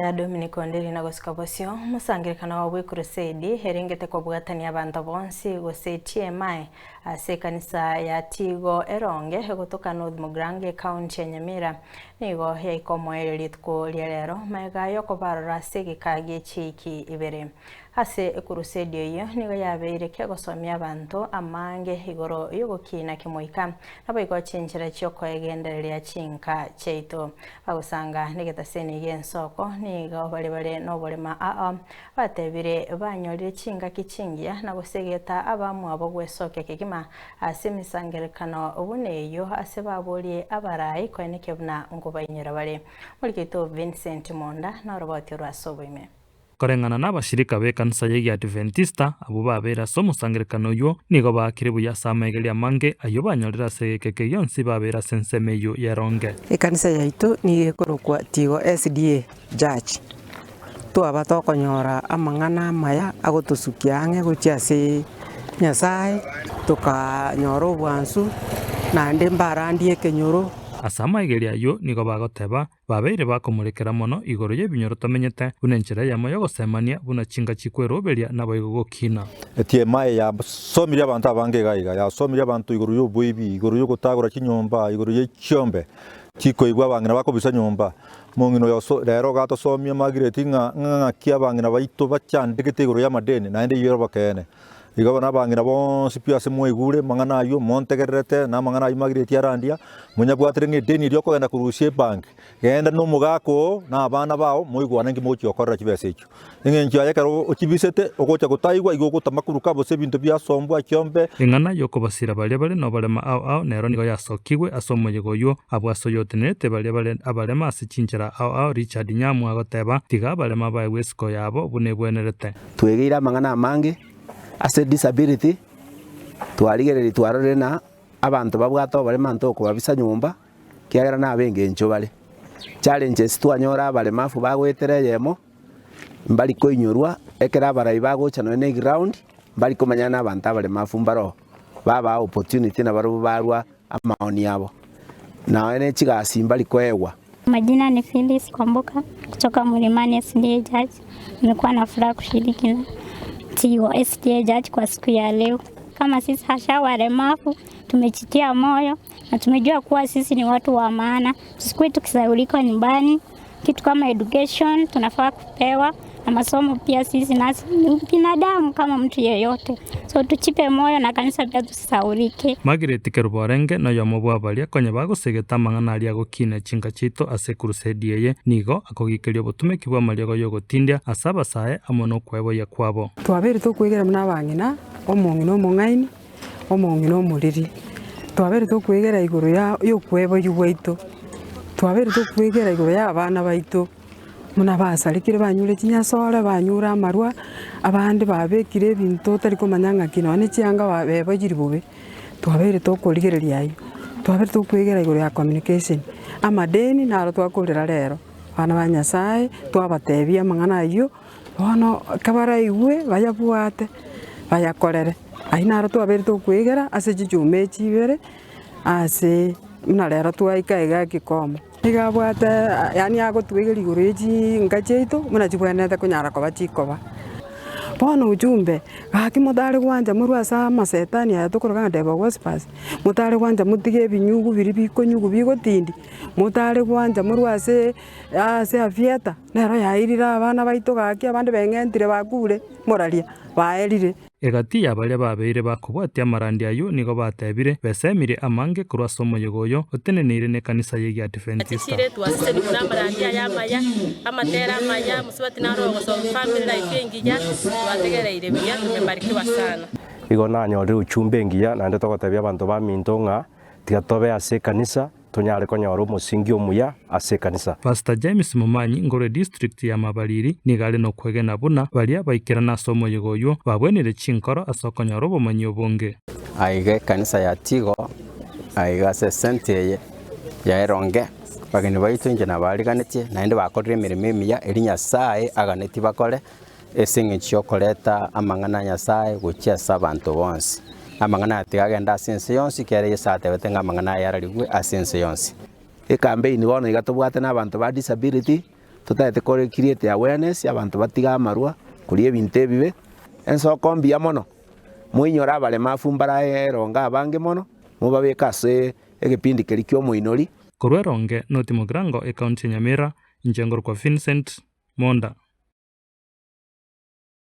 ya Dominic Onderi na gosikabosio musangirikana wa Crusade heringete kwa bwatania abantu bonsi gose TMI ase kanisa ya Tigo Eronge hegotoka North Mugrange County ya Nyamira nigo yaikomoere litko lierero maiga yoko barora segikage chiki ibere ase Crusade iyo nigo yabeire kegosomia abantu amange igoro yogokina kimoika naboigo chinjira cyoko egendereria chinka cheito bagusanga nigetasene gensoko nigo bale nobolema batebire banyorire chinga kichingia na gusegeta abamu abo gwesoke kigima ase misangerekano obuneyo ase babolie abarai kweneke buna ngobayinyira bale mulikito Vincent Monda na roboti rwasoboime korengana n'abashirika be kanisa ya Adventista abo babera so musangerekano yo nigo bakire buya samegelia mange ayo banyorera segeke yonsi babera sensemeyo yaronge kanisa yaitu ni ekorokwa Tigo SDA Church to abatokonyora amang'ana maya agotusukia ange guchiase Nyasaye tukanyora obwansu nande mbarandie kenyoro asama igeria yo nigo bagoteba babeire bakomurekera mono igoro yebinyoro tomenyete bunenchera yamo yo gosemania buna chinga chikweroberia nabo igogokina TMI ya somire abantu abange gaiga ya somire abantu igoro yo bwibi igoro yo gutagura kinyomba igoro ye chiombe chiko igwa bangina bakobisa nyomba mongino yo rero gato somia Margaret nga kia bangina baito bachandikete igoro ya madeni naende yero bakene igabana bangina bonsi pia se moigure mangana yo montegerete na mangana yo Margaret yarandia munyabwatire nge deni ryo kogenda kurusie bank genda no mugako na abana bao moigwana ngi mochi okorera kibese icho ngenchi ayekero okibisete ogocha gutaigwa igogota makuru kabo se bintu bya sombwa kyombe ingana yoko basira bale no balema ao nero nigo yasokigwe asomoyego yo abwaso yotenete bale abalema asichinjira ao Richard Nyamu agoteba tiga balema bae wesko yabo bunebwenerete twegira mangana mange ase disability twarigereri twarore na abantu babwato bale manto ko babisa nyumba kiagera na benge ncho bale challenges twanyora bale mafu bagwetere yemo mbali koinyorwa ekera barai bagocha no ne ground mbali komanyana abantu bale mafu mbaro baba opportunity na baro barwa amaoni yabo na ene chigasi mbali koewa. Majina ni Phyllis Kwamboka kutoka Mlimani SDA Church. Nimekuwa na furaha kushiriki na Tigo SDA Church kwa siku ya leo. Kama sisi hasha walemavu tumejitia moyo na tumejua kuwa sisi ni watu wa maana. Tusikue tukisahaulika nyumbani. Kitu kama education tunafaa kupewa na masomo pia sisi nasi binadamu kama mtu yeyote. So tuchipe moyo na kanisa pia tusisahaulike. Margaret Keruborenge na yomobwa balia konye bagosegeta mang'ana aria gokina chinga chito ase Crusade ye nigo akogikerio botume kibwa mariago yo gotindia asaba sae amono kwebo ya kwabo twabere tokwegera muna bangina omongino mong'aini omongino omoriri twabere tokwegera igoro ya yokwebo yugwaito twabere tokwegera igoro ya abana baito muna basarikire banyure chinyasore banyura amarwa abandi babekire ebintu tari komanyanga kino ne chianga babebo jiribobe twabere tokorigereria ayo twabere tokwegera igoro ya communication amadeni naro twakorera rero bana ba Nyasaye twabatebia mang'ana ayo bono kabara igwe bayabwate bayakorere ainaro twabere tokwegera ase chichume chibere ase muna rero twaikaega gikomo igabwate yani agotwegera igoro echi ngacheito muna chibwenete kunyara koba chikoba bono ujumbe gaki mutare gwanja murwasa masetani aya tukoroga ndeba gospers mutare gwanja mutige binyugu biri bikonyugu bigotindi mutare gwanja murwase ase afieta nero yairira abana baito gaki abandi beng'entire bakure moraria baerire egati yabale babeire bakobwatia amarandi ayo nigo batebire besemire amange kurwa somo yogoyo otenenire ne kanisa ye Adventista atishire twasise ni kuna amarandi ayamaya amatera amaya musibati na rogo so family life engiya twategereire biya tumebarikiwa sana igo nanyore uchumbe engiya nande togotebia abantu ba mintonga tigatobe ase kanisa tunyare konyora umusingi omuya ase kanisa. Pastor James Mumanyi ngore district ya Mabariri nigale no kwegena buna balia baikera na somo yogoyo babwenire chinkoro asokonyora obumanyi obonge aige kanisa ya Tigo aiga se sente ya Eronge bageni baitu nje na bariganetie naende bakorire emirimo emiya eri Nyasaye aganeti bakore esinge chiokoreta amang'ana Nyasaye gochiasa abantu bonsi amang'ana atigagenda asense yonsi kere yesate betenga amang'ana yararigwe asense yonsi e campaign bono igatobwate na abantu ba disability tutaete kore create awareness abantu batiga amarua kuri ebintu ebibe ensoko mbia mono muinyora abalemafu mbaraeronga abange mono mubabeka ase egepindi keri kyo muinori korwa Eronge noti Mugirango ekaunti ya Nyamira injengorwa Vincent Monda.